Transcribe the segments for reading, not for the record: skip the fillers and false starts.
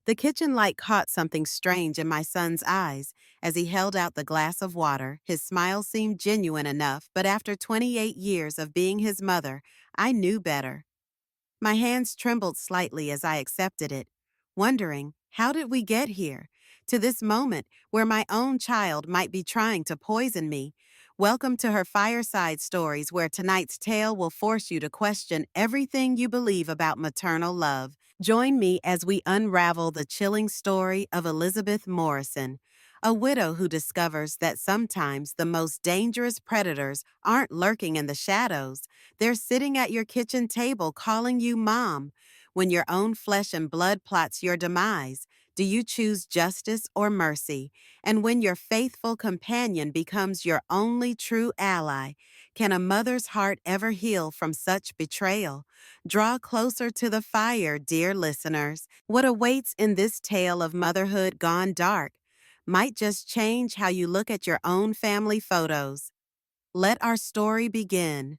The kitchen light caught something strange in my son's eyes as he held out the glass of water. His smile seemed genuine enough, but after 28 years of being his mother, I knew better. My hands trembled slightly as I accepted it, wondering, how did we get here? To this moment where my own child might be trying to poison me. Welcome to her Fireside Stories, where tonight's tale will force you to question everything you believe about maternal love. Join me as we unravel the chilling story of Elizabeth Morrison, a widow who discovers that sometimes the most dangerous predators aren't lurking in the shadows. They're sitting at your kitchen table calling you mom. When your own flesh and blood plots your demise, do you choose justice or mercy? And when your faithful companion becomes your only true ally, can a mother's heart ever heal from such betrayal? Draw closer to the fire, dear listeners. What awaits in this tale of motherhood gone dark might just change how you look at your own family photos. Let our story begin.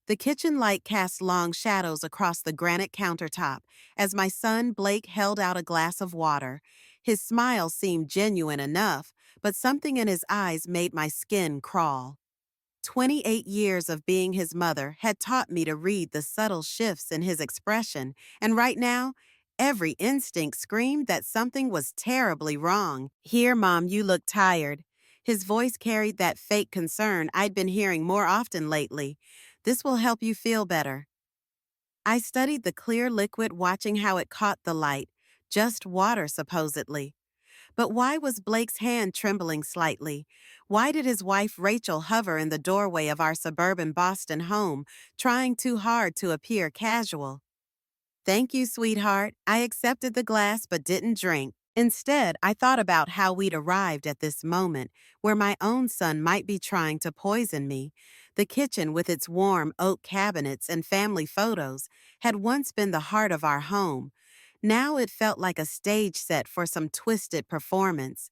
The kitchen light cast long shadows across the granite countertop as my son Blake held out a glass of water. His smile seemed genuine enough, but something in his eyes made my skin crawl. 28 years of being his mother had taught me to read the subtle shifts in his expression, and right now, every instinct screamed that something was terribly wrong. Here, Mom, you look tired. His voice carried that fake concern I'd been hearing more often lately. This will help you feel better. I studied the clear liquid, watching how it caught the light. Just water, supposedly. But why was Blake's hand trembling slightly? Why did his wife Rachel hover in the doorway of our suburban Boston home, trying too hard to appear casual? Thank you, sweetheart. I accepted the glass but didn't drink. Instead, I thought about how we'd arrived at this moment where my own son might be trying to poison me. The kitchen, with its warm oak cabinets and family photos, had once been the heart of our home. Now it felt like a stage set for some twisted performance.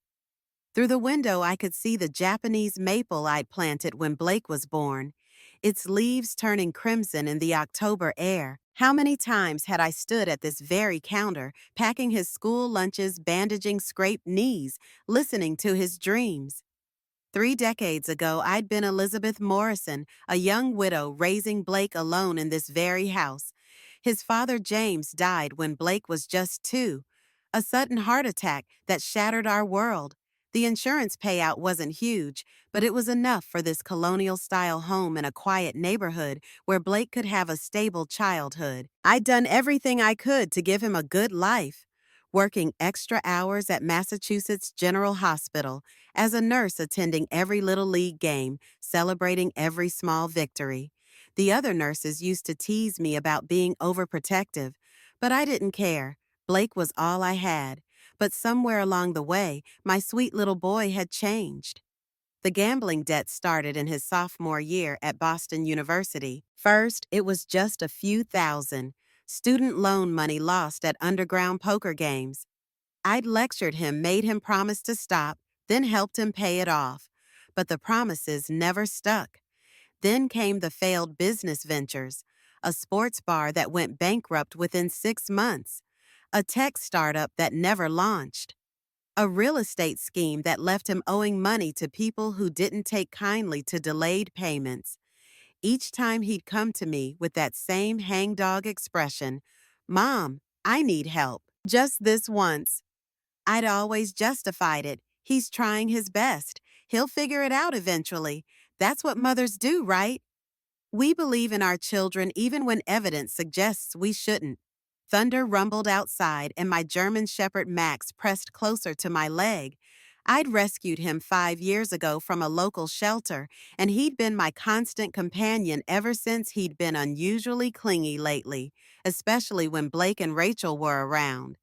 Through the window, I could see the Japanese maple I'd planted when Blake was born, its leaves turning crimson in the October air. How many times had I stood at this very counter, packing his school lunches, bandaging scraped knees, listening to his dreams? 3 decades ago, I'd been Elizabeth Morrison, a young widow raising Blake alone in this very house. His father, James, died when Blake was just 2. A sudden heart attack that shattered our world. The insurance payout wasn't huge, but it was enough for this colonial-style home in a quiet neighborhood where Blake could have a stable childhood. I'd done everything I could to give him a good life, working extra hours at Massachusetts General Hospital, as a nurse attending every little league game, celebrating every small victory. The other nurses used to tease me about being overprotective, but I didn't care. Blake was all I had. But somewhere along the way, my sweet little boy had changed. The gambling debt started in his sophomore year at Boston University. First, it was just a few thousand. Student loan money lost at underground poker games. I'd lectured him, made him promise to stop, then helped him pay it off. But the promises never stuck. Then came the failed business ventures, a sports bar that went bankrupt within 6 months, a tech startup that never launched, a real estate scheme that left him owing money to people who didn't take kindly to delayed payments. Each time he'd come to me with that same hangdog expression, "Mom, I need help." Just this once. I'd always justified it. He's trying his best. He'll figure it out eventually. That's what mothers do, right? We believe in our children even when evidence suggests we shouldn't. Thunder rumbled outside and my German Shepherd Max pressed closer to my leg. I'd rescued him 5 years ago from a local shelter, and he'd been my constant companion ever since. He'd been unusually clingy lately, especially when Blake and Rachel were around.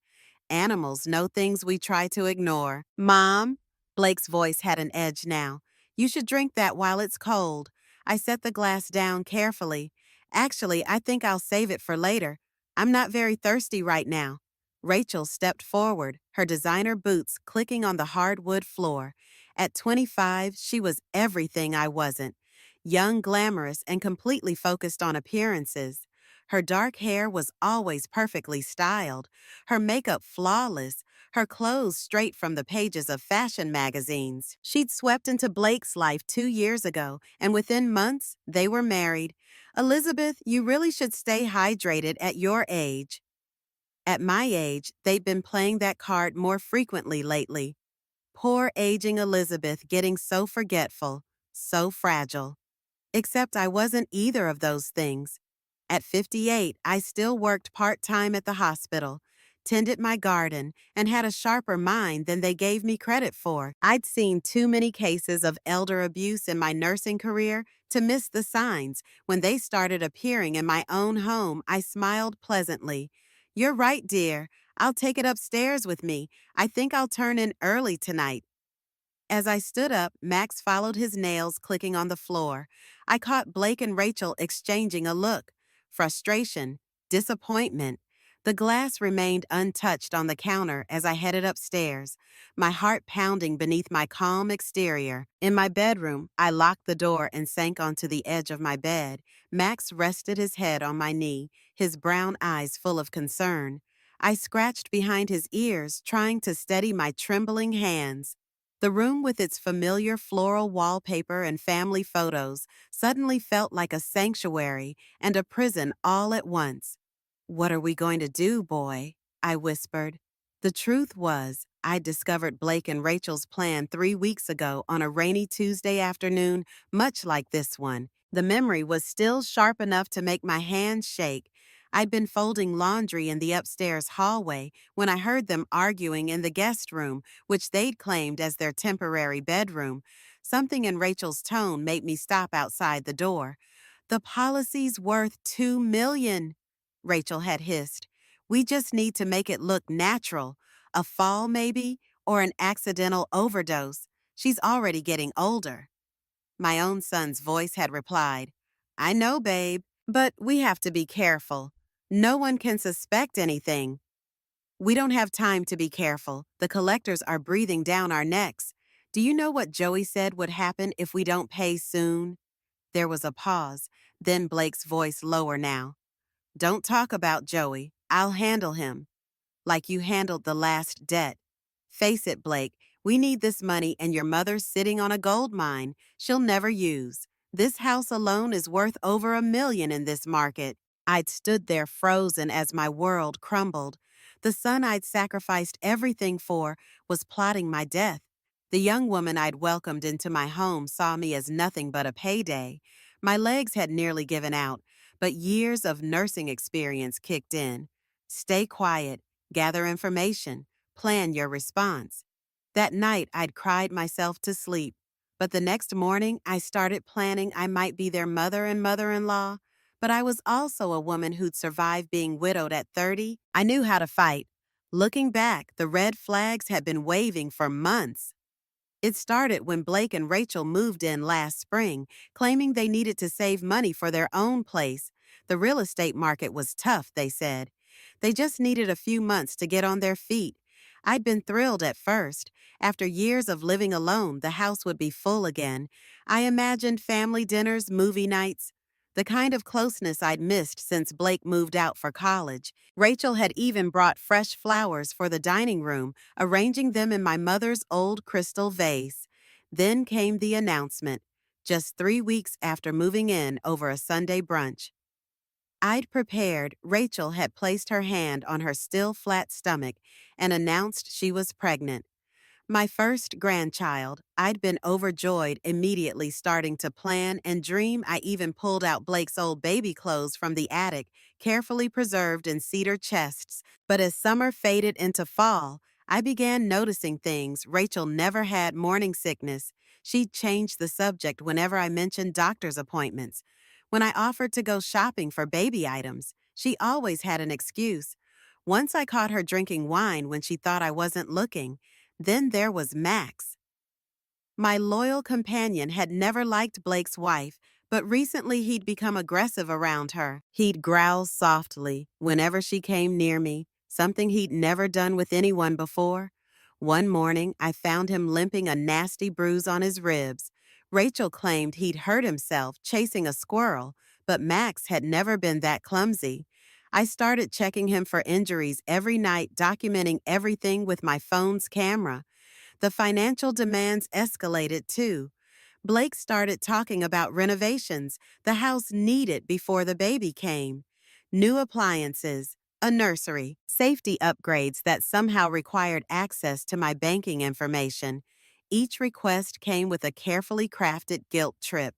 Animals know things we try to ignore. Mom? Blake's voice had an edge now. You should drink that while it's cold. I set the glass down carefully. Actually, I think I'll save it for later. I'm not very thirsty right now. Rachel stepped forward, her designer boots clicking on the hardwood floor. At 25, she was everything I wasn't. Young, glamorous, and completely focused on appearances. Her dark hair was always perfectly styled, her makeup flawless, her clothes straight from the pages of fashion magazines. She'd swept into Blake's life 2 years ago, and within months, they were married. Elizabeth, you really should stay hydrated at your age. At my age, they'd been playing that card more frequently lately. Poor aging Elizabeth getting so forgetful, so fragile. Except I wasn't either of those things. At 58, I still worked part-time at the hospital, tended my garden, and had a sharper mind than they gave me credit for. I'd seen too many cases of elder abuse in my nursing career to miss the signs. When they started appearing in my own home, I smiled pleasantly. "You're right, dear. I'll take it upstairs with me. I think I'll turn in early tonight." As I stood up, Max followed his nails clicking on the floor. I caught Blake and Rachel exchanging a look. Frustration, disappointment. The glass remained untouched on the counter as I headed upstairs, my heart pounding beneath my calm exterior. In my bedroom, I locked the door and sank onto the edge of my bed. Max rested his head on my knee, his brown eyes full of concern. I scratched behind his ears, trying to steady my trembling hands. The room with its familiar floral wallpaper and family photos suddenly felt like a sanctuary and a prison all at once. "What are we going to do, boy?" I whispered. The truth was, I discovered Blake and Rachel's plan 3 weeks ago on a rainy Tuesday afternoon, much like this one. The memory was still sharp enough to make my hands shake. I'd been folding laundry in the upstairs hallway when I heard them arguing in the guest room, which they'd claimed as their temporary bedroom. Something in Rachel's tone made me stop outside the door. "The policy's worth $2 million, Rachel had hissed. "We just need to make it look natural. A fall, maybe, or an accidental overdose. She's already getting older." My own son's voice had replied, "I know, babe, but we have to be careful. No one can suspect anything." "We don't have time to be careful. The collectors are breathing down our necks. Do you know what Joey said would happen if we don't pay soon?" There was a pause, then Blake's voice lower now. "Don't talk about Joey. I'll handle him. Like you handled the last debt. Face it, Blake, we need this money and your mother's sitting on a gold mine she'll never use. This house alone is worth over $1 million in this market." I'd stood there frozen as my world crumbled. The son I'd sacrificed everything for was plotting my death. The young woman I'd welcomed into my home saw me as nothing but a payday. My legs had nearly given out, but years of nursing experience kicked in. Stay quiet, gather information, plan your response. That night, I'd cried myself to sleep, but the next morning, I started planning I might be their mother and mother-in-law. But I was also a woman who'd survived being widowed at 30. I knew how to fight. Looking back, the red flags had been waving for months. It started when Blake and Rachel moved in last spring, claiming they needed to save money for their own place. The real estate market was tough, they said. They just needed a few months to get on their feet. I'd been thrilled at first. After years of living alone, the house would be full again. I imagined family dinners, movie nights, the kind of closeness I'd missed since Blake moved out for college. Rachel had even brought fresh flowers for the dining room, arranging them in my mother's old crystal vase. Then came the announcement, just 3 weeks after moving in over a Sunday brunch. I'd prepared, Rachel had placed her hand on her still flat stomach and announced she was pregnant. My first grandchild, I'd been overjoyed, immediately starting to plan and dream. I even pulled out Blake's old baby clothes from the attic, carefully preserved in cedar chests. But as summer faded into fall, I began noticing things. Rachel never had morning sickness. She'd changed the subject whenever I mentioned doctor's appointments. When I offered to go shopping for baby items, she always had an excuse. Once I caught her drinking wine when she thought I wasn't looking. Then there was Max. My loyal companion had never liked Blake's wife, but recently he'd become aggressive around her. He'd growl softly whenever she came near me, something he'd never done with anyone before. One morning, I found him limping, a nasty bruise on his ribs. Rachel claimed he'd hurt himself chasing a squirrel, But Max had never been that clumsy. I started checking him for injuries every night, documenting everything with my phone's camera. The financial demands escalated too. Blake started talking about renovations the house needed before the baby came. New appliances, a nursery, safety upgrades that somehow required access to my banking information. Each request came with a carefully crafted guilt trip.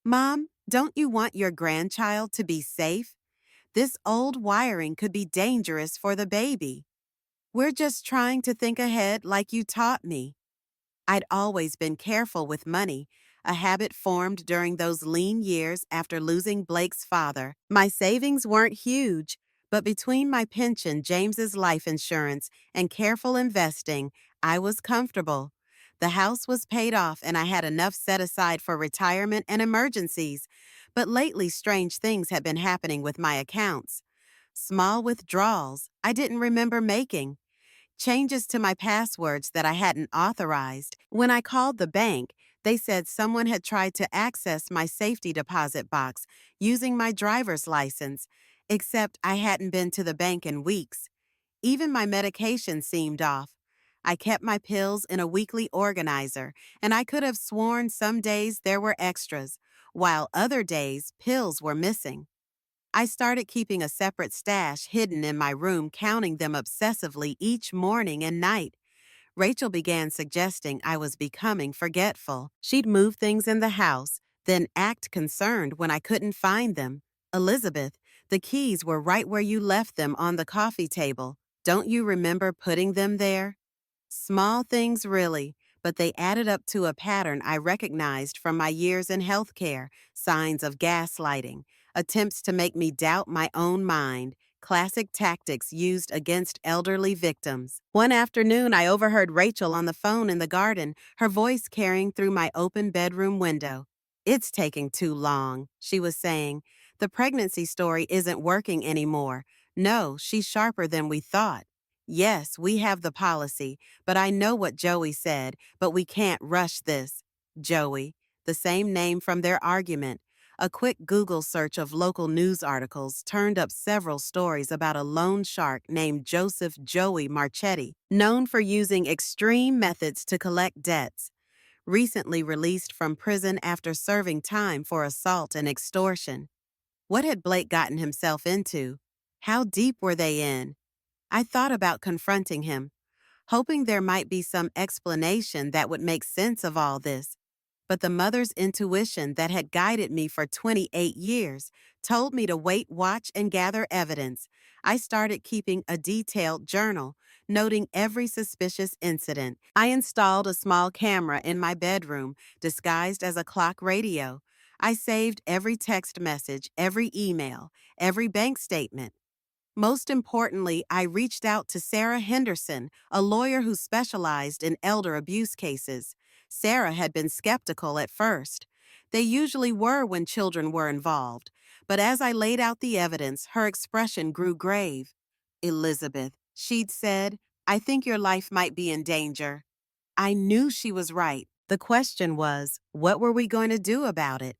Mom, don't you want your grandchild to be safe? This old wiring could be dangerous for the baby. We're just trying to think ahead like you taught me. I'd always been careful with money, a habit formed during those lean years after losing Blake's father. My savings weren't huge, but between my pension, James's life insurance, and careful investing, I was comfortable. The house was paid off and I had enough set aside for retirement and emergencies. But lately, strange things had been happening with my accounts. Small withdrawals I didn't remember making, changes to my passwords that I hadn't authorized. When I called the bank, they said someone had tried to access my safety deposit box using my driver's license, except I hadn't been to the bank in weeks. Even my medication seemed off. I kept my pills in a weekly organizer, and I could have sworn some days there were extras, while other days pills were missing. I started keeping a separate stash hidden in my room, counting them obsessively each morning and night. Rachel began suggesting I was becoming forgetful. She'd move things in the house, then act concerned when I couldn't find them. Elizabeth, the keys were right where you left them on the coffee table. Don't you remember putting them there? Small things, really, but they added up to a pattern I recognized from my years in healthcare: signs of gaslighting, attempts to make me doubt my own mind, classic tactics used against elderly victims. One afternoon, I overheard Rachel on the phone in the garden, her voice carrying through my open bedroom window. "It's taking too long," she was saying. "The pregnancy story isn't working anymore. No, she's sharper than we thought. Yes, we have the policy, but I know what Joey said, but we can't rush this." Joey, the same name from their argument. A quick Google search of local news articles turned up several stories about a loan shark named Joseph Joey Marchetti, known for using extreme methods to collect debts. Recently released from prison after serving time for assault and extortion. What had Blake gotten himself into? How deep were they in? I thought about confronting him, hoping there might be some explanation that would make sense of all this. But the mother's intuition that had guided me for 28 years told me to wait, watch, and gather evidence. I started keeping a detailed journal, noting every suspicious incident. I installed a small camera in my bedroom, disguised as a clock radio. I saved every text message, every email, every bank statement. Most importantly, I reached out to Sarah Henderson, a lawyer who specialized in elder abuse cases. Sarah had been skeptical at first. They usually were when children were involved. But as I laid out the evidence, her expression grew grave. "Elizabeth," she'd said, "I think your life might be in danger." I knew she was right. The question was, what were we going to do about it?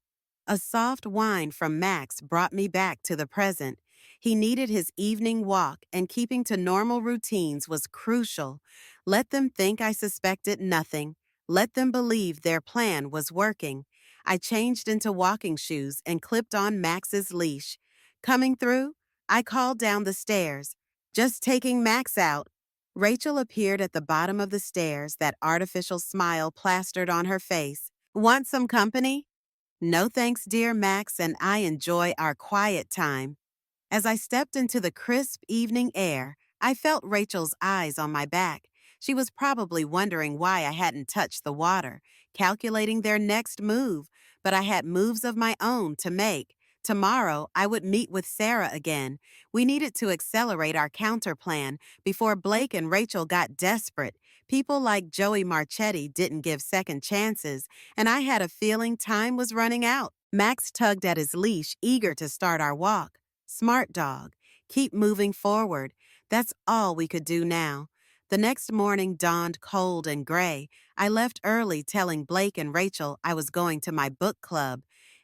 A soft whine from Max brought me back to the present. He needed his evening walk, and keeping to normal routines was crucial. Let them think I suspected nothing. Let them believe their plan was working. I changed into walking shoes and clipped on Max's leash. Coming through, I called down the stairs. "Just taking Max out." Rachel appeared at the bottom of the stairs, that artificial smile plastered on her face. "Want some company?" "No thanks, dear Max, and I enjoy our quiet time." As I stepped into the crisp evening air, I felt Rachel's eyes on my back. She was probably wondering why I hadn't touched the water, calculating their next move, but I had moves of my own to make. Tomorrow, I would meet with Sarah again. We needed to accelerate our counterplan before Blake and Rachel got desperate. People like Joey Marchetti didn't give second chances, and I had a feeling time was running out. Max tugged at his leash, eager to start our walk. Smart dog. Keep moving forward. That's all we could do now. The next morning dawned cold and gray. I left early, telling Blake and Rachel I was going to my book club.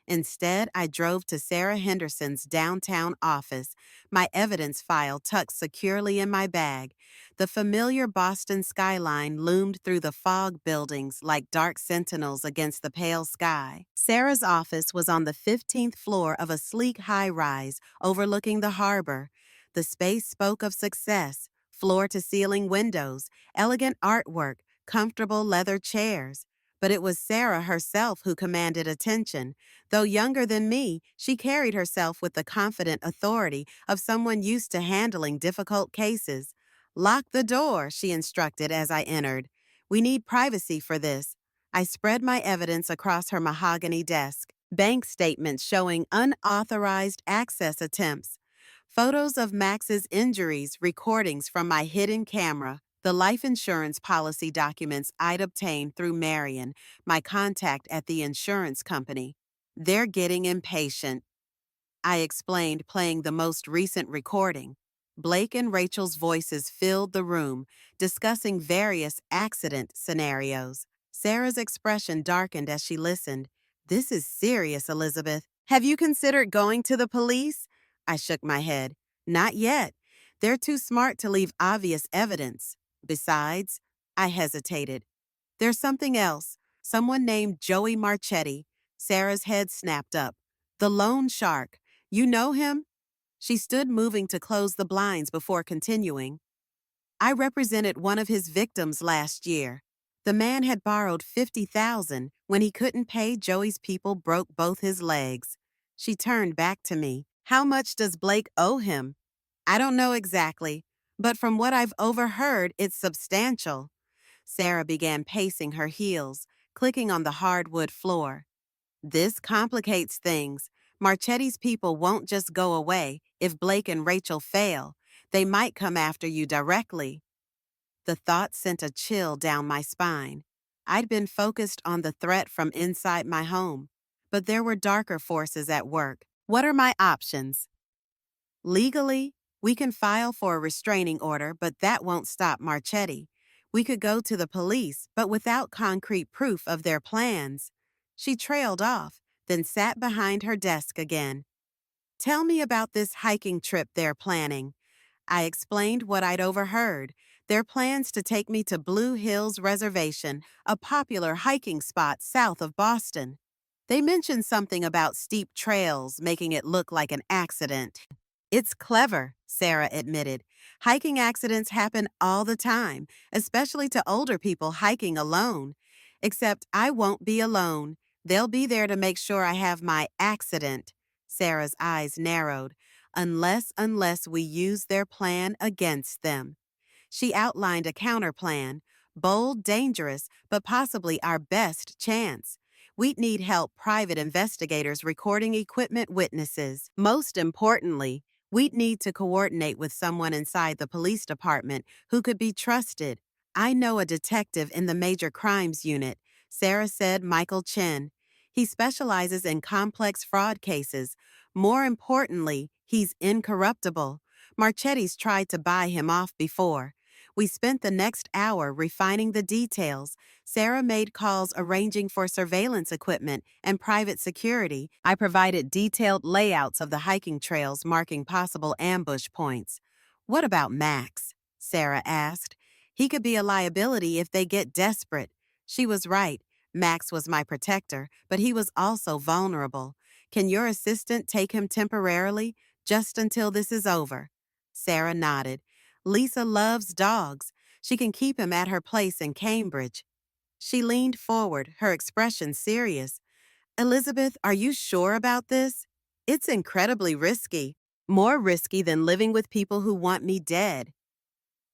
Instead, I drove to Sarah Henderson's downtown office, my evidence file tucked securely in my bag. The familiar Boston skyline loomed through the fog buildings like dark sentinels against the pale sky. Sarah's office was on the 15th floor of a sleek high-rise overlooking the harbor. The space spoke of success, floor-to-ceiling windows, elegant artwork, comfortable leather chairs. But it was Sarah herself who commanded attention. Though younger than me, she carried herself with the confident authority of someone used to handling difficult cases. "Lock the door," she instructed as I entered. "We need privacy for this." I spread my evidence across her mahogany desk. Bank statements showing unauthorized access attempts. Photos of Max's injuries, recordings from my hidden camera. The life insurance policy documents I'd obtained through Marion, my contact at the insurance company. "They're getting impatient," I explained, playing the most recent recording. Blake and Rachel's voices filled the room, discussing various accident scenarios. Sarah's expression darkened as she listened. "This is serious, Elizabeth. Have you considered going to the police?" I shook my head. "Not yet. They're too smart to leave obvious evidence. Besides," I hesitated. "There's something else. Someone named Joey Marchetti." Sarah's head snapped up. "The loan shark. You know him?" She stood moving to close the blinds before continuing. "I represented one of his victims last year. The man had borrowed $50,000. When he couldn't pay, Joey's people broke both his legs." She turned back to me. "How much does Blake owe him?" "I don't know exactly, but from what I've overheard, it's substantial." Sarah began pacing her heels, clicking on the hardwood floor. "This complicates things. Marchetti's people won't just go away if Blake and Rachel fail. They might come after you directly." The thought sent a chill down my spine. I'd been focused on the threat from inside my home, but there were darker forces at work. "What are my options?" "Legally, we can file for a restraining order, but that won't stop Marchetti. We could go to the police, but without concrete proof of their plans." She trailed off, then sat behind her desk again. "Tell me about this hiking trip they're planning." I explained what I'd overheard. Their plans to take me to Blue Hills Reservation, a popular hiking spot south of Boston. They mentioned something about steep trails, making it look like an accident. "It's clever," Sarah admitted. "Hiking accidents happen all the time, especially to older people hiking alone. Except I won't be alone. They'll be there to make sure I have my accident." Sarah's eyes narrowed. Unless we use their plan against them." She outlined a counterplan, bold, dangerous, but possibly our best chance. We'd need help private investigators recording equipment witnesses. Most importantly, we'd need to coordinate with someone inside the police department who could be trusted. "I know a detective in the major crimes unit," Sarah said. "Michael Chen. He specializes in complex fraud cases. More importantly, he's incorruptible. Marchetti's tried to buy him off before." We spent the next hour refining the details. Sarah made calls arranging for surveillance equipment and private security. I provided detailed layouts of the hiking trails marking possible ambush points. "What about Max?" Sarah asked. "He could be a liability if they get desperate." She was right. Max was my protector, but he was also vulnerable. "Can your assistant take him temporarily, just until this is over?" Sarah nodded. "Lisa loves dogs. She can keep him at her place in Cambridge." She leaned forward, her expression serious. "Elizabeth, are you sure about this? It's incredibly risky. More risky than living with people who want me dead."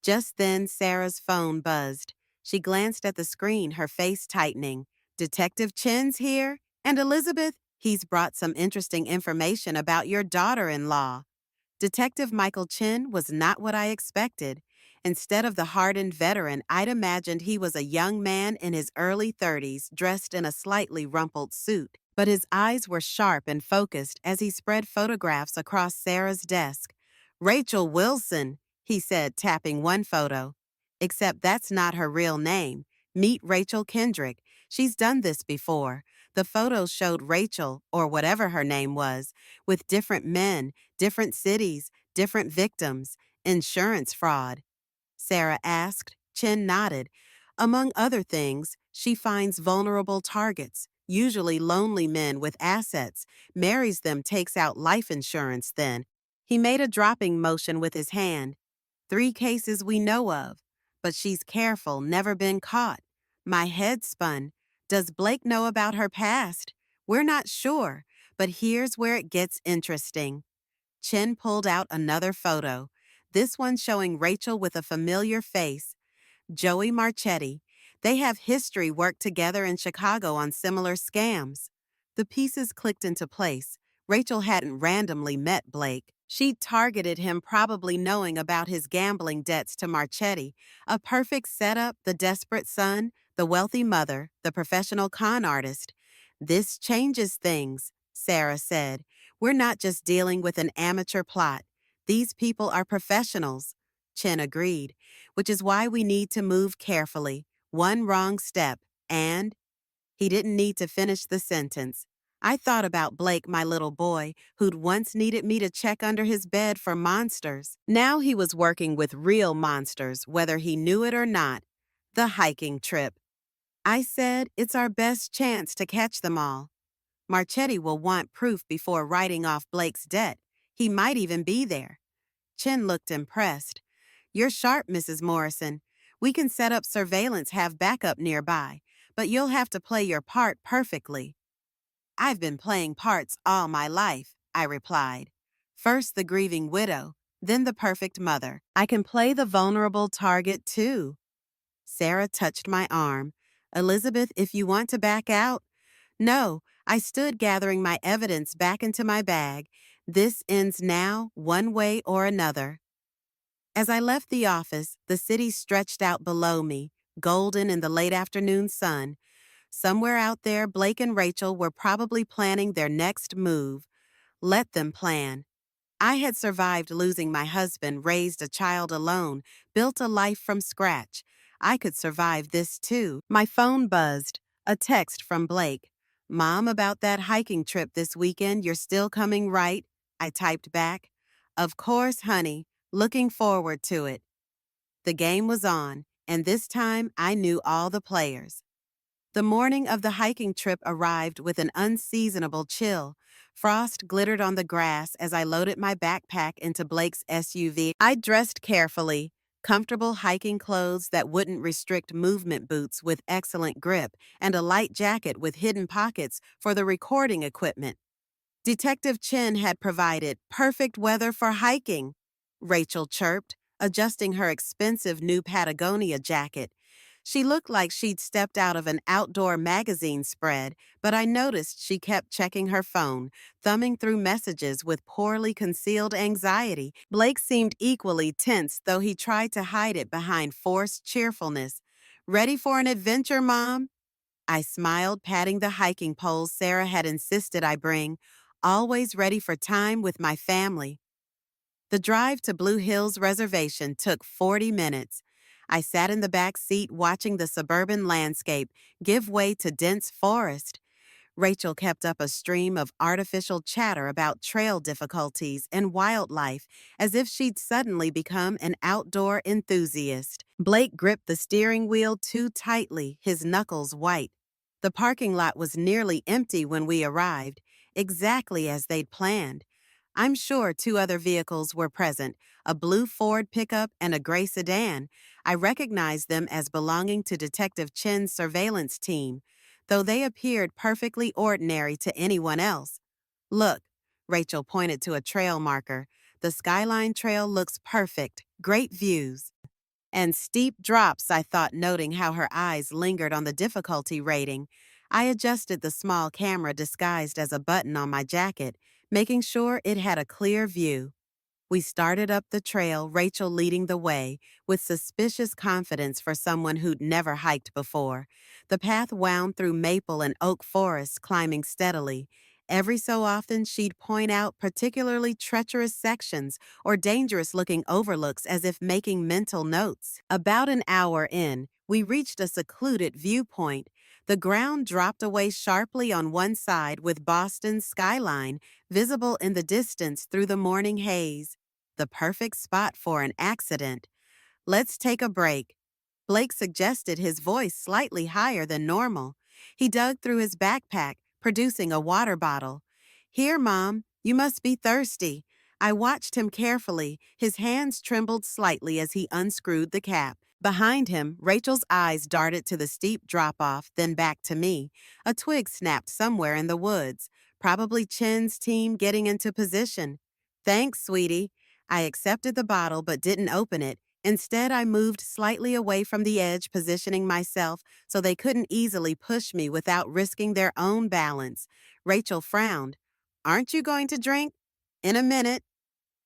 Just then, Sarah's phone buzzed. She glanced at the screen, her face tightening. "Detective Chen's here? And Elizabeth, he's brought some interesting information about your daughter-in-law." Detective Michael Chen was not what I expected. Instead of the hardened veteran, I'd imagined he was a young man in his early 30s, dressed in a slightly rumpled suit. But his eyes were sharp and focused as he spread photographs across Sarah's desk. "Rachel Wilson," he said, tapping one photo. "Except that's not her real name. Meet Rachel Kendrick. She's done this before. The photos showed Rachel, or whatever her name was, with different men, different cities, different victims, insurance fraud. Sarah asked. Chin nodded. Among other things, she finds vulnerable targets, usually lonely men with assets, marries them, takes out life insurance then. He made a dropping motion with his hand. 3 cases we know of. But she's careful, never been caught. My head spun. Does Blake know about her past? We're not sure, but here's where it gets interesting. Chin pulled out another photo, this one showing Rachel with a familiar face. Joey Marchetti. They have history worked together in Chicago on similar scams. The pieces clicked into place. Rachel hadn't randomly met Blake. She'd targeted him, probably knowing about his gambling debts to Marchetti. A perfect setup, the desperate son, the wealthy mother, the professional con artist. This changes things, Sarah said. We're not just dealing with an amateur plot. These people are professionals. Chen agreed, which is why we need to move carefully. One wrong step, and he didn't need to finish the sentence. I thought about Blake, my little boy, who'd once needed me to check under his bed for monsters. Now he was working with real monsters, whether he knew it or not. The hiking trip. I said it's our best chance to catch them all. Marchetti will want proof before writing off Blake's debt. He might even be there. Chin looked impressed. You're sharp, Mrs. Morrison. We can set up surveillance, have backup nearby, but you'll have to play your part perfectly. I've been playing parts all my life, I replied. First the grieving widow, then the perfect mother. I can play the vulnerable target too. Sarah touched my arm. Elizabeth, if you want to back out. No, I stood gathering my evidence back into my bag. This ends now, one way or another. As I left the office, the city stretched out below me, golden in the late afternoon sun. Somewhere out there, Blake and Rachel were probably planning their next move. Let them plan. I had survived losing my husband, raised a child alone, built a life from scratch. I could survive this too. My phone buzzed. A text from Blake. Mom, about that hiking trip this weekend, you're still coming, right? I typed back. Of course, honey. Looking forward to it. The game was on, and this time I knew all the players. The morning of the hiking trip arrived with an unseasonable chill. Frost glittered on the grass as I loaded my backpack into Blake's SUV. I dressed carefully, comfortable hiking clothes that wouldn't restrict movement, boots with excellent grip, and a light jacket with hidden pockets for the recording equipment. Detective Chin had provided perfect weather for hiking, Rachel chirped, adjusting her expensive new Patagonia jacket. She looked like she'd stepped out of an outdoor magazine spread, but I noticed she kept checking her phone, thumbing through messages with poorly concealed anxiety. Blake seemed equally tense, though he tried to hide it behind forced cheerfulness. Ready for an adventure, Mom? I smiled, patting the hiking poles Sarah had insisted I bring, always ready for time with my family. The drive to Blue Hills Reservation took 40 minutes. I sat in the back seat watching the suburban landscape give way to dense forest. Rachel kept up a stream of artificial chatter about trail difficulties and wildlife, as if she'd suddenly become an outdoor enthusiast. Blake gripped the steering wheel too tightly, his knuckles white. The parking lot was nearly empty when we arrived, exactly as they'd planned. I'm sure 2 other vehicles were present, a blue Ford pickup and a gray sedan. I recognized them as belonging to Detective Chin's surveillance team, though they appeared perfectly ordinary to anyone else. Look, Rachel pointed to a trail marker. The Skyline Trail looks perfect, great views. And steep drops, I thought, noting how her eyes lingered on the difficulty rating. I adjusted the small camera disguised as a button on my jacket, making sure it had a clear view. We started up the trail, Rachel leading the way, with suspicious confidence for someone who'd never hiked before. The path wound through maple and oak forests, climbing steadily. Every so often, she'd point out particularly treacherous sections or dangerous-looking overlooks as if making mental notes. About an hour in, we reached a secluded viewpoint. The ground dropped away sharply on one side with Boston's skyline visible in the distance through the morning haze. The perfect spot for an accident. Let's take a break. Blake suggested, his voice slightly higher than normal. He dug through his backpack, producing a water bottle. Here, Mom, you must be thirsty. I watched him carefully. His hands trembled slightly as he unscrewed the cap. Behind him, Rachel's eyes darted to the steep drop-off, then back to me. A twig snapped somewhere in the woods, probably Chen's team getting into position. Thanks, sweetie. I accepted the bottle but didn't open it. Instead, I moved slightly away from the edge, positioning myself so they couldn't easily push me without risking their own balance. Rachel frowned. Aren't you going to drink? In a minute.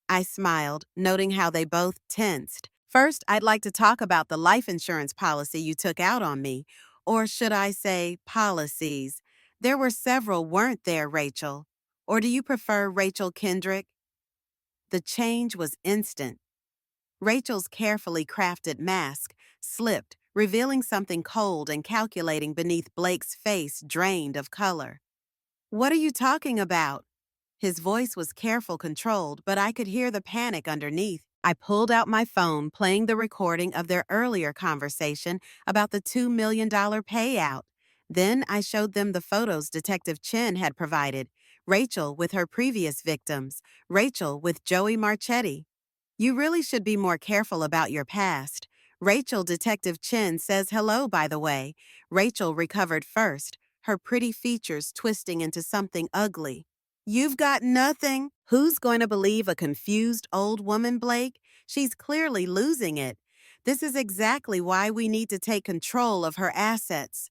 I smiled, noting how they both tensed. First, I'd like to talk about the life insurance policy you took out on me. Or should I say, policies? There were several, weren't there, Rachel? Or do you prefer Rachel Kendrick? The change was instant. Rachel's carefully crafted mask slipped, revealing something cold and calculating beneath Blake's face drained of color. What are you talking about? His voice was careful, controlled, but I could hear the panic underneath. I pulled out my phone, playing the recording of their earlier conversation about the $2 million payout. Then I showed them the photos Detective Chen had provided. Rachel with her previous victims, Rachel with Joey Marchetti. You really should be more careful about your past. Rachel, Detective Chen says hello, by the way. Rachel recovered first, her pretty features twisting into something ugly. You've got nothing. Who's going to believe a confused old woman, Blake? She's clearly losing it. This is exactly why we need to take control of her assets.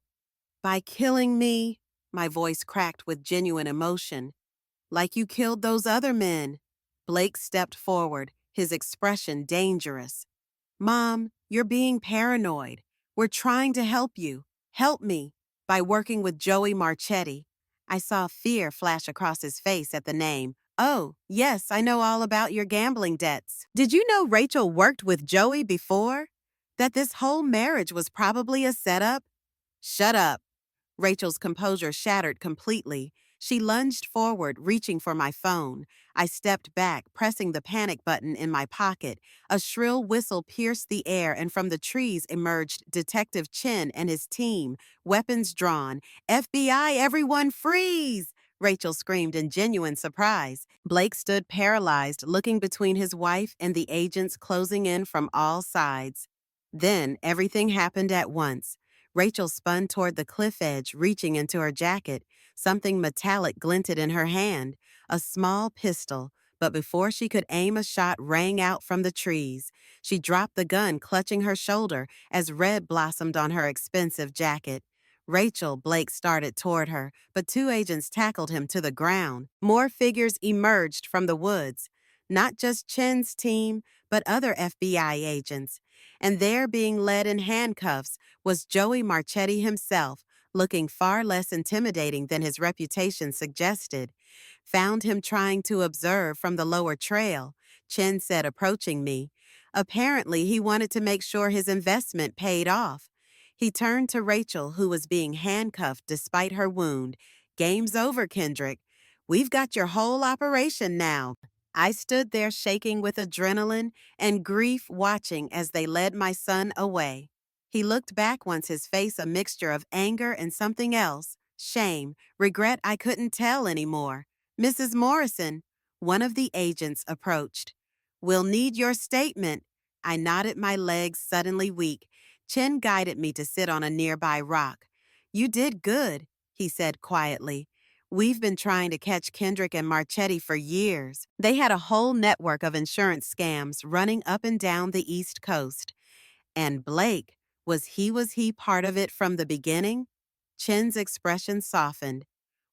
By killing me, my voice cracked with genuine emotion. Like you killed those other men. Blake stepped forward, his expression dangerous. Mom, you're being paranoid. We're trying to help you. Help me. By working with Joey Marchetti. I saw fear flash across his face at the name. Oh, yes, I know all about your gambling debts. Did you know Rachel worked with Joey before? That this whole marriage was probably a setup? Shut up. Rachel's composure shattered completely. She lunged forward, reaching for my phone. I stepped back, pressing the panic button in my pocket. A shrill whistle pierced the air, and from the trees emerged Detective Chen and his team, weapons drawn. FBI, everyone freeze! Rachel screamed in genuine surprise. Blake stood paralyzed, looking between his wife and the agents closing in from all sides. Then everything happened at once. Rachel spun toward the cliff edge, reaching into her jacket. Something metallic glinted in her hand, a small pistol, but before she could aim, a shot rang out from the trees. She dropped the gun, clutching her shoulder as red blossomed on her expensive jacket. Rachel, Blake started toward her, but two agents tackled him to the ground. More figures emerged from the woods. Not just Chen's team, but other FBI agents. And there, being led in handcuffs, was Joey Marchetti himself, looking far less intimidating than his reputation suggested. Found him trying to observe from the lower trail, Chen said, approaching me. Apparently, he wanted to make sure his investment paid off. He turned to Rachel, who was being handcuffed despite her wound. Game's over, Kendrick. We've got your whole operation now. I stood there shaking with adrenaline and grief, watching as they led my son away. He looked back once, his face a mixture of anger and something else, shame, regret. I couldn't tell anymore. Mrs. Morrison, one of the agents approached. We'll need your statement. I nodded, my legs suddenly weak. Chen guided me to sit on a nearby rock. You did good, he said quietly. We've been trying to catch Kendrick and Marchetti for years. They had a whole network of insurance scams running up and down the East Coast. And Blake, was he part of it from the beginning? Chen's expression softened.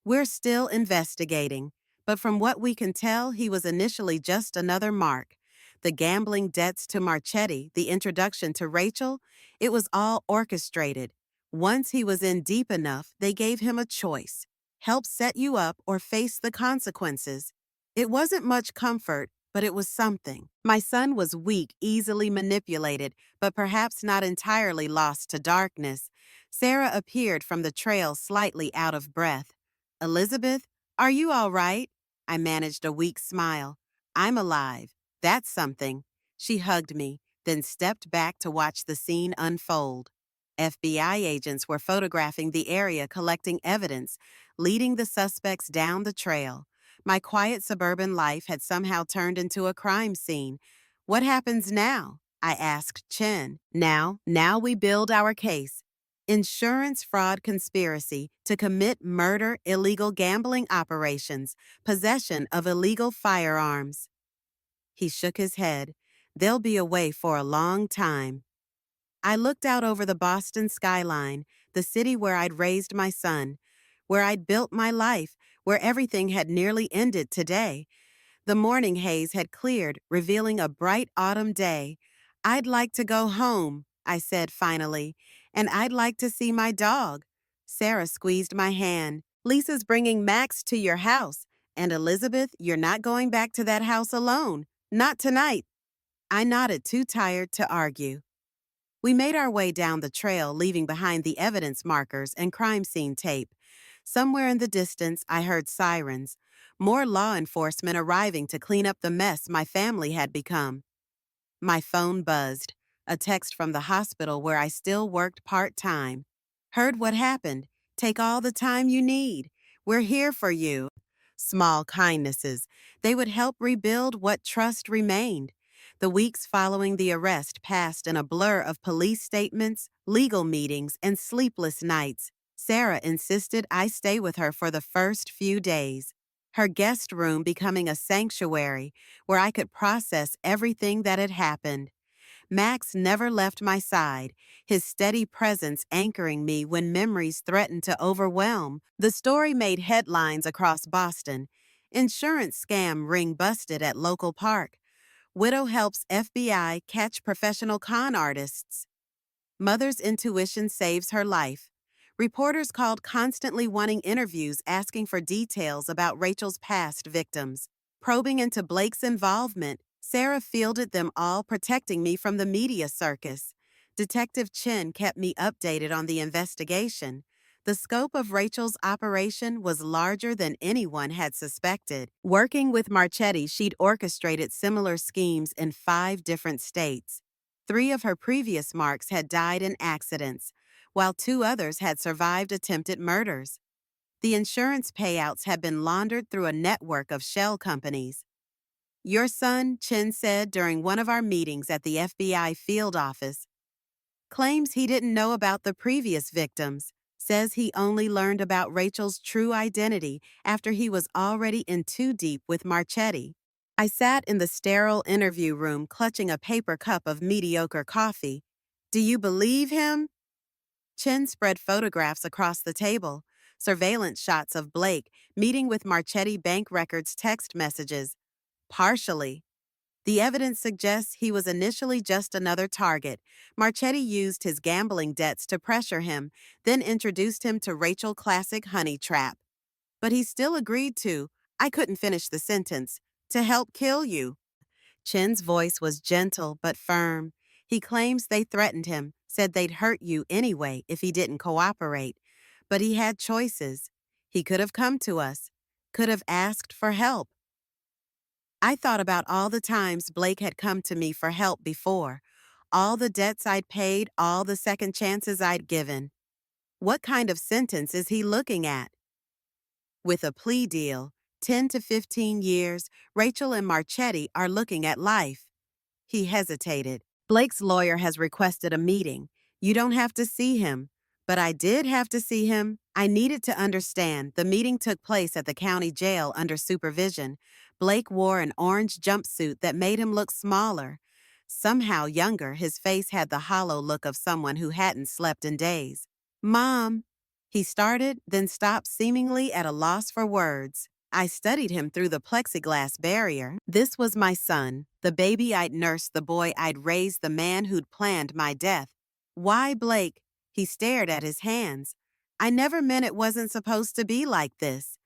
We're still investigating, but from what we can tell, he was initially just another mark. The gambling debts to Marchetti, the introduction to Rachel, it was all orchestrated. Once he was in deep enough, they gave him a choice: help set you up or face the consequences. It wasn't much comfort, but it was something. My son was weak, easily manipulated, but perhaps not entirely lost to darkness. Sarah appeared from the trail slightly out of breath. Elizabeth, are you all right? I managed a weak smile. I'm alive. That's something. She hugged me, then stepped back to watch the scene unfold. FBI agents were photographing the area collecting evidence, leading the suspects down the trail. My quiet suburban life had somehow turned into a crime scene. What happens now? I asked Chen. Now we build our case. Insurance fraud conspiracy to commit murder, illegal gambling operations, possession of illegal firearms. He shook his head. They'll be away for a long time. I looked out over the Boston skyline, the city where I'd raised my son, where I'd built my life, where everything had nearly ended today. The morning haze had cleared, revealing a bright autumn day. I'd like to go home, I said finally, and I'd like to see my dog. Sarah squeezed my hand. Lisa's bringing Max to your house. And Elizabeth, you're not going back to that house alone. Not tonight. I nodded, too tired to argue. We made our way down the trail, leaving behind the evidence markers and crime scene tape. Somewhere in the distance, I heard sirens. More law enforcement arriving to clean up the mess my family had become. My phone buzzed. A text from the hospital where I still worked part-time. Heard what happened. Take all the time you need. We're here for you. Small kindnesses. They would help rebuild what trust remained. The weeks following the arrest passed in a blur of police statements, legal meetings, and sleepless nights. Sarah insisted I stay with her for the first few days, her guest room becoming a sanctuary where I could process everything that had happened. Max never left my side, his steady presence anchoring me when memories threatened to overwhelm. The story made headlines across Boston. Insurance scam ring busted at local park. Widow helps FBI catch professional con artists. Mother's intuition saves her life. Reporters called constantly wanting interviews asking for details about Rachel's past victims. Probing into Blake's involvement, Sarah fielded them all, protecting me from the media circus. Detective Chen kept me updated on the investigation. The scope of Rachel's operation was larger than anyone had suspected. Working with Marchetti, she'd orchestrated similar schemes in 5 different states. 3 of her previous marks had died in accidents, while 2 others had survived attempted murders. The insurance payouts had been laundered through a network of shell companies. Your son, Chen said during one of our meetings at the FBI field office, claims he didn't know about the previous victims, says he only learned about Rachel's true identity after he was already in too deep with Marchetti. I sat in the sterile interview room clutching a paper cup of mediocre coffee. Do you believe him? Chen spread photographs across the table, surveillance shots of Blake meeting with Marchetti bank records text messages. Partially. The evidence suggests he was initially just another target. Marchetti used his gambling debts to pressure him, then introduced him to Rachel Classic Honey Trap. But he still agreed to, I couldn't finish the sentence, to help kill you. Chen's voice was gentle but firm. He claims they threatened him, said they'd hurt you anyway if he didn't cooperate. But he had choices. He could have come to us, could have asked for help. I thought about all the times Blake had come to me for help before, all the debts I'd paid, all the second chances I'd given. What kind of sentence is he looking at? With a plea deal, 10 to 15 years, Rachel and Marchetti are looking at life. He hesitated. Blake's lawyer has requested a meeting. You don't have to see him. But I did have to see him. I needed to understand. The meeting took place at the county jail under supervision. Blake wore an orange jumpsuit that made him look smaller. Somehow younger, his face had the hollow look of someone who hadn't slept in days. Mom, he started, then stopped, seemingly at a loss for words. I studied him through the plexiglass barrier. This was my son, the baby I'd nursed, the boy I'd raised, the man who'd planned my death. Why Blake? He stared at his hands. I never meant it wasn't supposed to be like this.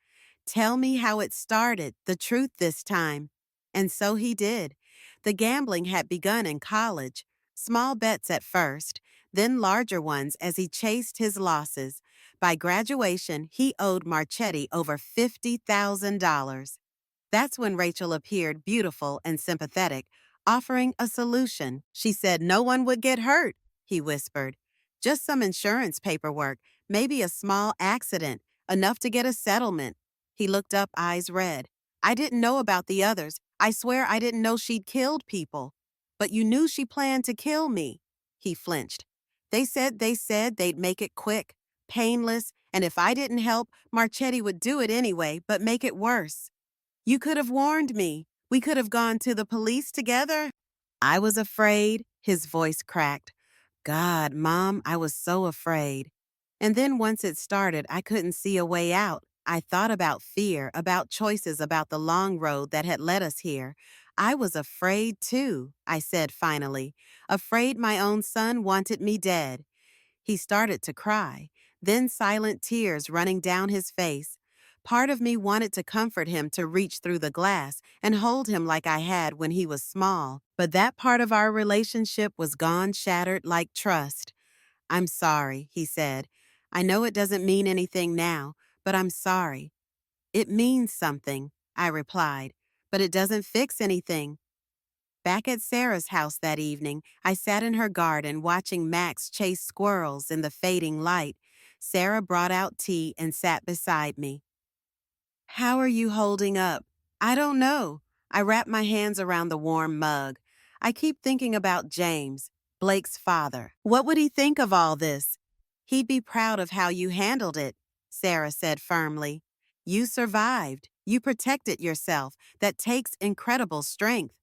Tell me how it started, the truth this time. And so he did. The gambling had begun in college. Small bets at first, then larger ones as he chased his losses. By graduation, he owed Marchetti over $50,000. That's when Rachel appeared beautiful and sympathetic, offering a solution. She said no one would get hurt, he whispered. Just some insurance paperwork, maybe a small accident, enough to get a settlement. He looked up, eyes red. I didn't know about the others. I swear I didn't know she'd killed people. But you knew she planned to kill me. He flinched. They said they'd make it quick, painless, and if I didn't help, Marchetti would do it anyway, but make it worse. You could have warned me. We could have gone to the police together. I was afraid, his voice cracked. God, Mom, I was so afraid. And then once it started, I couldn't see a way out. I thought about fear, about choices, about the long road that had led us here. I was afraid too, I said finally. Afraid my own son wanted me dead. He started to cry, then silent tears running down his face. Part of me wanted to comfort him, to reach through the glass and hold him like I had when he was small, but that part of our relationship was gone, shattered like trust. I'm sorry, he said. I know it doesn't mean anything now, but I'm sorry. It means something, I replied, but it doesn't fix anything. Back at Sarah's house that evening, I sat in her garden watching Max chase squirrels in the fading light. Sarah brought out tea and sat beside me. How are you holding up? I don't know. I wrapped my hands around the warm mug. I keep thinking about James, Blake's father. What would he think of all this? He'd be proud of how you handled it, Sarah said firmly. You survived. You protected yourself. That takes incredible strength.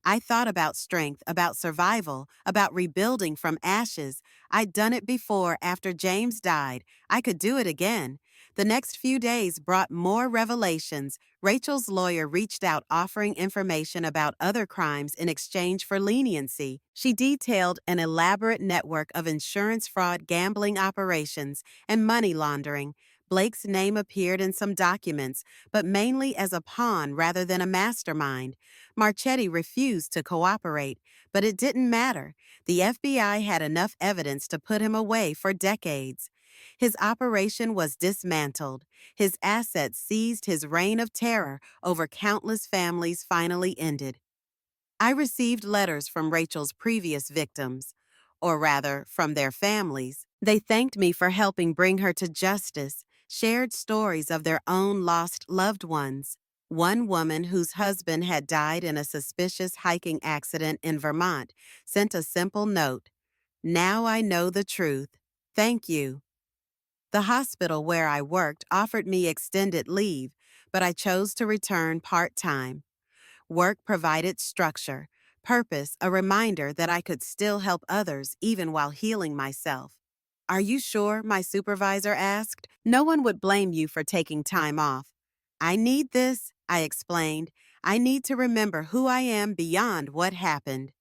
I thought about strength, about survival, about rebuilding from ashes. I'd done it before after James died. I could do it again. The next few days brought more revelations. Rachel's lawyer reached out offering information about other crimes in exchange for leniency. She detailed an elaborate network of insurance fraud, gambling operations, and money laundering. Blake's name appeared in some documents, but mainly as a pawn rather than a mastermind. Marchetti refused to cooperate, but it didn't matter. The FBI had enough evidence to put him away for decades. His operation was dismantled. His assets seized. His reign of terror over countless families finally ended. I received letters from Rachel's previous victims, or rather, from their families. They thanked me for helping bring her to justice, shared stories of their own lost loved ones. One woman whose husband had died in a suspicious hiking accident in Vermont sent a simple note. Now I know the truth. Thank you. The hospital where I worked offered me extended leave, but I chose to return part-time. Work provided structure, purpose, a reminder that I could still help others even while healing myself. Are you sure? My supervisor asked. No one would blame you for taking time off. I need this, I explained. I need to remember who I am beyond what happened.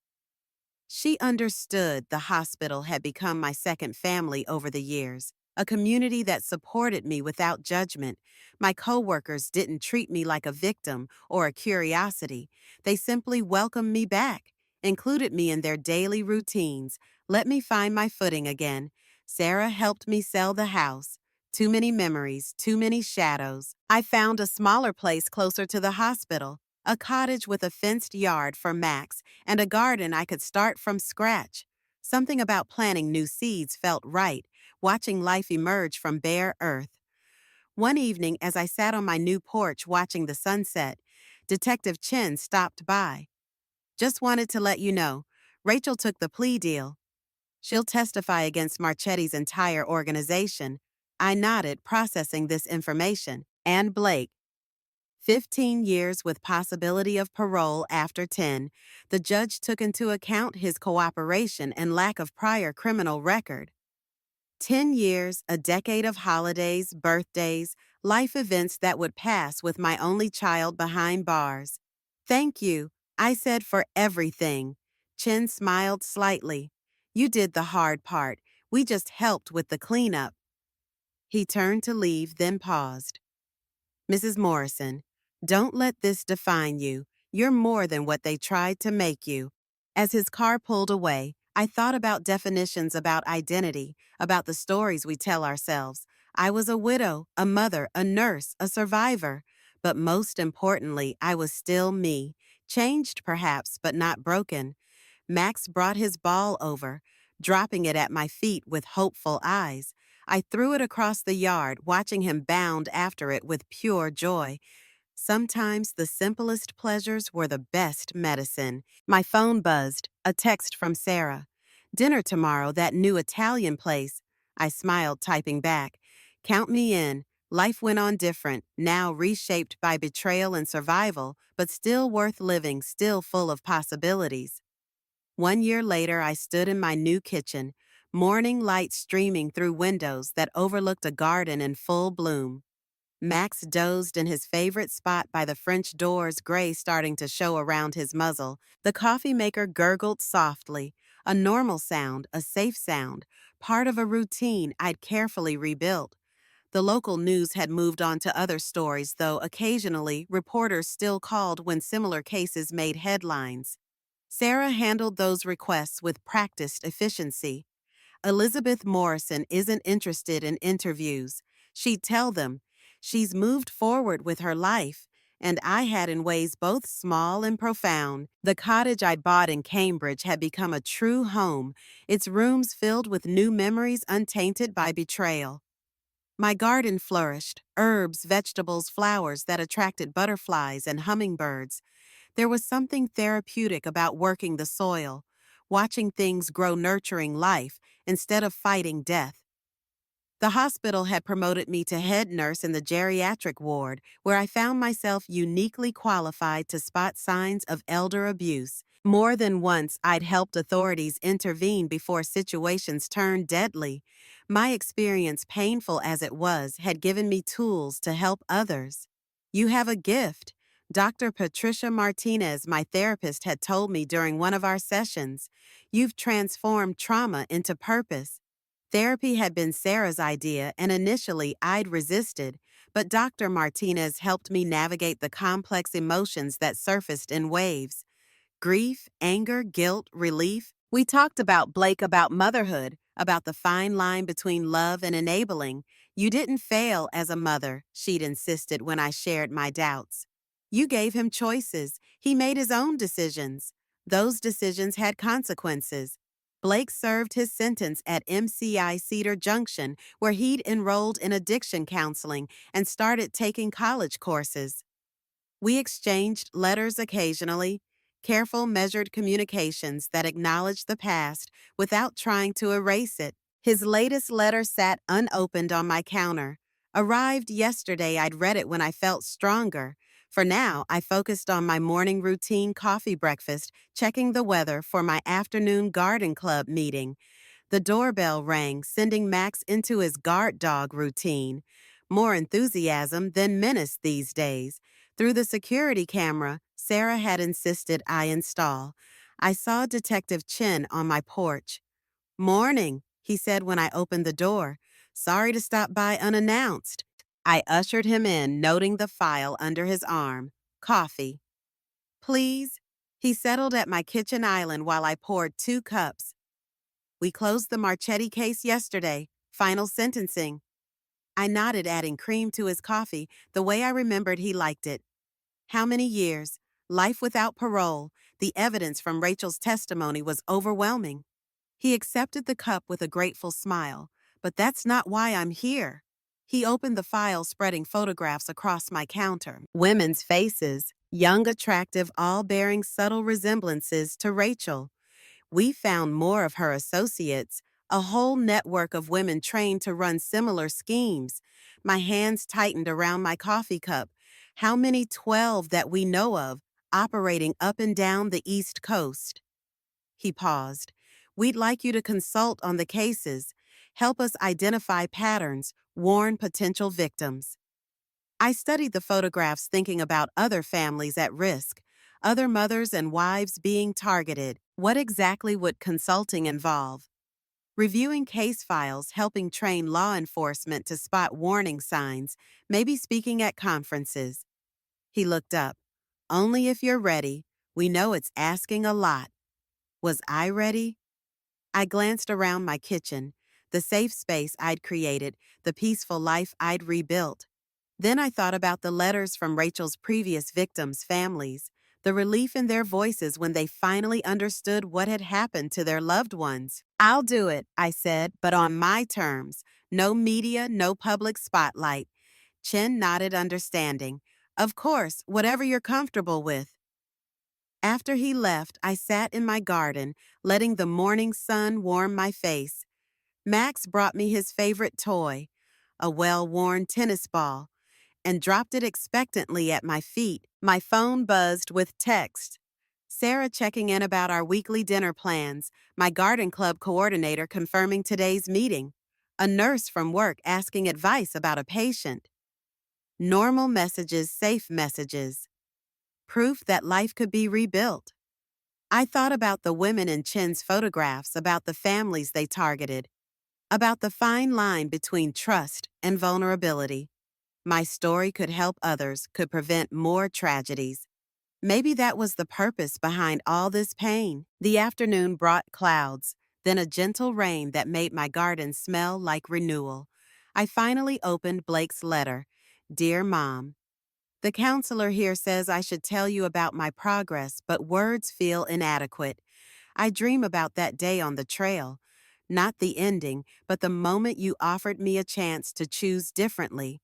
She understood the hospital had become my second family over the years, a community that supported me without judgment. My coworkers didn't treat me like a victim or a curiosity. They simply welcomed me back, included me in their daily routines, let me find my footing again. Sarah helped me sell the house. Too many memories, too many shadows. I found a smaller place closer to the hospital, a cottage with a fenced yard for Max, and a garden I could start from scratch. Something about planting new seeds felt right, watching life emerge from bare earth. One evening, as I sat on my new porch watching the sunset, Detective Chen stopped by. Just wanted to let you know, Rachel took the plea deal. She'll testify against Marchetti's entire organization. I nodded, processing this information. And Blake. 15 years with possibility of parole after 10, the judge took into account his cooperation and lack of prior criminal record. 10 years, a decade of holidays, birthdays, life events that would pass with my only child behind bars. Thank you, I said, for everything. Chen smiled slightly. You did the hard part. We just helped with the cleanup. He turned to leave, then paused. Mrs. Morrison, don't let this define you. You're more than what they tried to make you. As his car pulled away, I thought about definitions about identity, about the stories we tell ourselves. I was a widow, a mother, a nurse, a survivor. But most importantly, I was still me. Changed perhaps, but not broken. Max brought his ball over, dropping it at my feet with hopeful eyes. I threw it across the yard, watching him bound after it with pure joy. Sometimes the simplest pleasures were the best medicine. My phone buzzed, a text from Sarah. Dinner tomorrow, that new Italian place. I smiled, typing back. Count me in. Life went on different, now reshaped by betrayal and survival, but still worth living, still full of possibilities. 1 year later, I stood in my new kitchen, morning light streaming through windows that overlooked a garden in full bloom. Max dozed in his favorite spot by the French doors, gray starting to show around his muzzle. The coffee maker gurgled softly, a normal sound, a safe sound, part of a routine I'd carefully rebuilt. The local news had moved on to other stories, though occasionally reporters still called when similar cases made headlines. Sarah handled those requests with practiced efficiency. Elizabeth Morrison isn't interested in interviews. She'd tell them. She's moved forward with her life, and I had in ways both small and profound. The cottage I'd bought in Cambridge had become a true home, its rooms filled with new memories untainted by betrayal. My garden flourished, herbs, vegetables, flowers that attracted butterflies and hummingbirds. There was something therapeutic about working the soil, watching things grow, nurturing life instead of fighting death. The hospital had promoted me to head nurse in the geriatric ward, where I found myself uniquely qualified to spot signs of elder abuse. More than once, I'd helped authorities intervene before situations turned deadly. My experience, painful as it was, had given me tools to help others. You have a gift, Dr. Patricia Martinez, my therapist, had told me during one of our sessions. You've transformed trauma into purpose. Therapy had been Sarah's idea, and initially I'd resisted, but Dr. Martinez helped me navigate the complex emotions that surfaced in waves. Grief, anger, guilt, relief. We talked about Blake, about motherhood, about the fine line between love and enabling. You didn't fail as a mother, she'd insisted when I shared my doubts. You gave him choices. He made his own decisions. Those decisions had consequences. Blake served his sentence at MCI Cedar Junction, where he'd enrolled in addiction counseling and started taking college courses. We exchanged letters occasionally, careful, measured communications that acknowledged the past without trying to erase it. His latest letter sat unopened on my counter. Arrived yesterday, I'd read it when I felt stronger. For now, I focused on my morning routine coffee breakfast, checking the weather for my afternoon garden club meeting. The doorbell rang, sending Max into his guard dog routine. More enthusiasm than menace these days. Through the security camera, Sarah had insisted I install. I saw Detective Chin on my porch. Morning, he said when I opened the door. Sorry to stop by unannounced. I ushered him in, noting the file under his arm. Coffee. Please? He settled at my kitchen island while I poured 2 cups. We closed the Marchetti case yesterday. Final sentencing. I nodded, adding cream to his coffee the way I remembered he liked it. How many years? Life without parole. The evidence from Rachel's testimony was overwhelming. He accepted the cup with a grateful smile. But that's not why I'm here. He opened the file, spreading photographs across my counter. Women's faces, young, attractive, all bearing subtle resemblances to Rachel. We found more of her associates, a whole network of women trained to run similar schemes. My hands tightened around my coffee cup. How many? 12 that we know of, operating up and down the East Coast. He paused. We'd like you to consult on the cases, help us identify patterns, warn potential victims. I studied the photographs, thinking about other families at risk, other mothers and wives being targeted. What exactly would consulting involve? Reviewing case files, helping train law enforcement to spot warning signs, maybe speaking at conferences. He looked up. Only if you're ready. We know it's asking a lot. Was I ready? I glanced around my kitchen, the safe space I'd created, the peaceful life I'd rebuilt. Then I thought about the letters from Rachel's previous victims' families, the relief in their voices when they finally understood what had happened to their loved ones. I'll do it, I said, but on my terms. No media, no public spotlight. Chen nodded understanding. Of course, whatever you're comfortable with. After he left, I sat in my garden, letting the morning sun warm my face. Max brought me his favorite toy, a well-worn tennis ball, and dropped it expectantly at my feet. My phone buzzed with text. Sarah checking in about our weekly dinner plans, my garden club coordinator confirming today's meeting, a nurse from work asking advice about a patient. Normal messages, safe messages. Proof that life could be rebuilt. I thought about the women in Chen's photographs, about the families they targeted, about the fine line between trust and vulnerability. My story could help others, could prevent more tragedies. Maybe that was the purpose behind all this pain. The afternoon brought clouds, then a gentle rain that made my garden smell like renewal. I finally opened Blake's letter. Dear Mom, the counselor here says I should tell you about my progress, but words feel inadequate. I dream about that day on the trail. Not the ending, but the moment you offered me a chance to choose differently.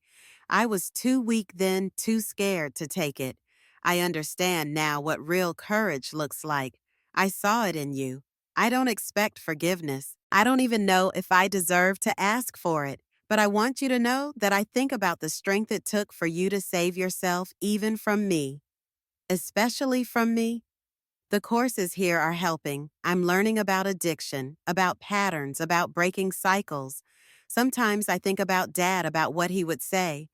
I was too weak then, too scared to take it. I understand now what real courage looks like. I saw it in you. I don't expect forgiveness. I don't even know if I deserve to ask for it. But I want you to know that I think about the strength it took for you to save yourself even from me. Especially from me. The courses here are helping. I'm learning about addiction, about patterns, about breaking cycles. Sometimes I think about Dad, about what he would say.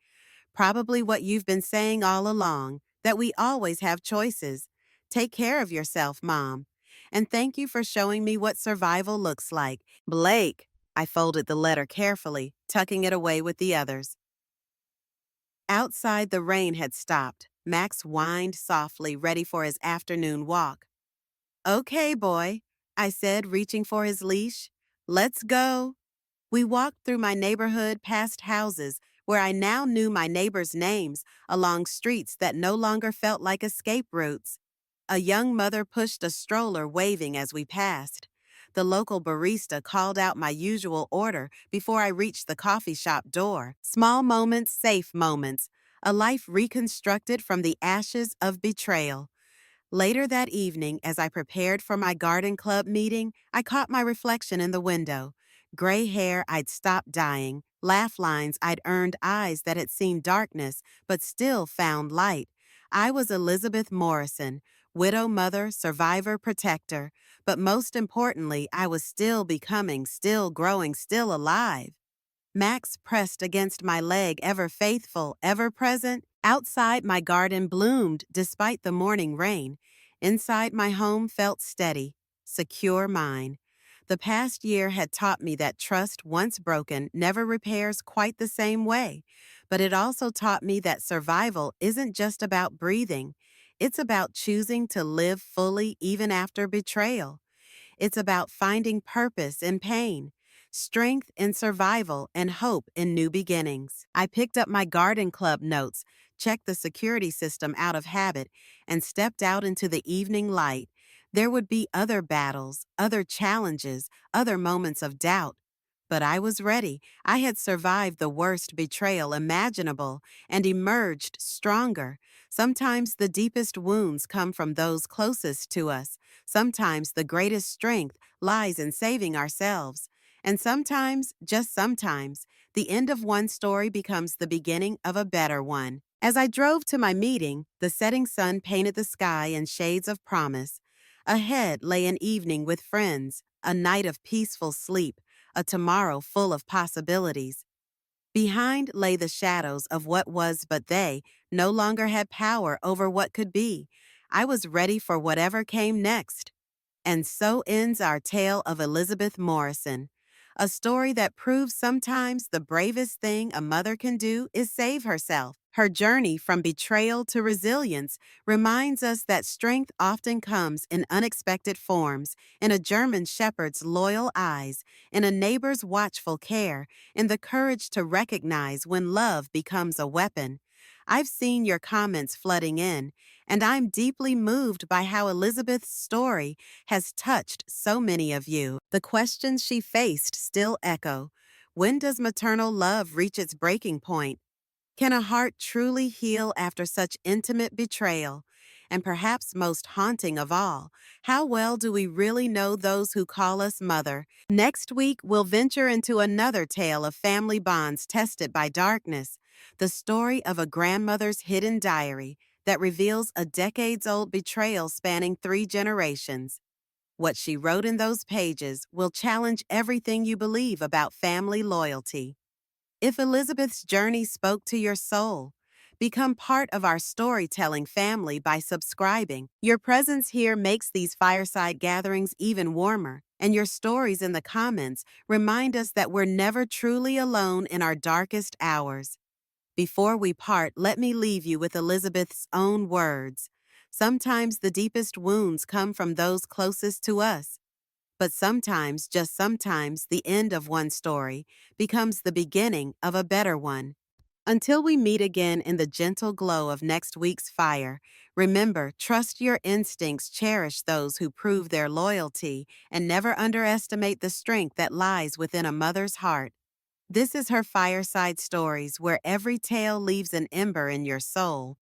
Probably what you've been saying all along, that we always have choices. Take care of yourself, Mom. And thank you for showing me what survival looks like. Blake. I folded the letter carefully, tucking it away with the others. Outside, the rain had stopped. Max whined softly, ready for his afternoon walk. Okay, boy, I said, reaching for his leash. Let's go. We walked through my neighborhood, past houses, where I now knew my neighbors' names, along streets that no longer felt like escape routes. A young mother pushed a stroller, waving as we passed. The local barista called out my usual order before I reached the coffee shop door. Small moments, safe moments. A life reconstructed from the ashes of betrayal. Later that evening, as I prepared for my garden club meeting, I caught my reflection in the window. Gray hair I'd stopped dyeing, laugh lines I'd earned, eyes that had seen darkness but still found light. I was Elizabeth Morrison, widow, mother, survivor, protector. But most importantly, I was still becoming, still growing, still alive. Max pressed against my leg, ever faithful, ever present. Outside, my garden bloomed despite the morning rain. Inside, my home felt steady, secure mine. The past year had taught me that trust, once broken, never repairs quite the same way. But it also taught me that survival isn't just about breathing. It's about choosing to live fully even after betrayal. It's about finding purpose in pain, strength in survival, and hope in new beginnings. I picked up my garden club notes, checked the security system out of habit, and stepped out into the evening light. There would be other battles, other challenges, other moments of doubt. But I was ready. I had survived the worst betrayal imaginable and emerged stronger. Sometimes the deepest wounds come from those closest to us. Sometimes the greatest strength lies in saving ourselves. And sometimes, just sometimes, the end of one story becomes the beginning of a better one. As I drove to my meeting, the setting sun painted the sky in shades of promise. Ahead lay an evening with friends, a night of peaceful sleep, a tomorrow full of possibilities. Behind lay the shadows of what was, but they no longer had power over what could be. I was ready for whatever came next. And so ends our tale of Elizabeth Morrison, a story that proves sometimes the bravest thing a mother can do is save herself. Her journey from betrayal to resilience reminds us that strength often comes in unexpected forms, in a German shepherd's loyal eyes, in a neighbor's watchful care, in the courage to recognize when love becomes a weapon. I've seen your comments flooding in, and I'm deeply moved by how Elizabeth's story has touched so many of you. The questions she faced still echo. When does maternal love reach its breaking point? Can a heart truly heal after such intimate betrayal? And perhaps most haunting of all, how well do we really know those who call us mother? Next week, we'll venture into another tale of family bonds tested by darkness, the story of a grandmother's hidden diary that reveals a decades-old betrayal spanning 3 generations. What she wrote in those pages will challenge everything you believe about family loyalty. If Elizabeth's journey spoke to your soul, become part of our storytelling family by subscribing. Your presence here makes these fireside gatherings even warmer, and your stories in the comments remind us that we're never truly alone in our darkest hours. Before we part, let me leave you with Elizabeth's own words. Sometimes the deepest wounds come from those closest to us. But sometimes, just sometimes, the end of one story becomes the beginning of a better one. Until we meet again in the gentle glow of next week's fire, remember, trust your instincts, cherish those who prove their loyalty, and never underestimate the strength that lies within a mother's heart. This is her Fireside Stories, where every tale leaves an ember in your soul.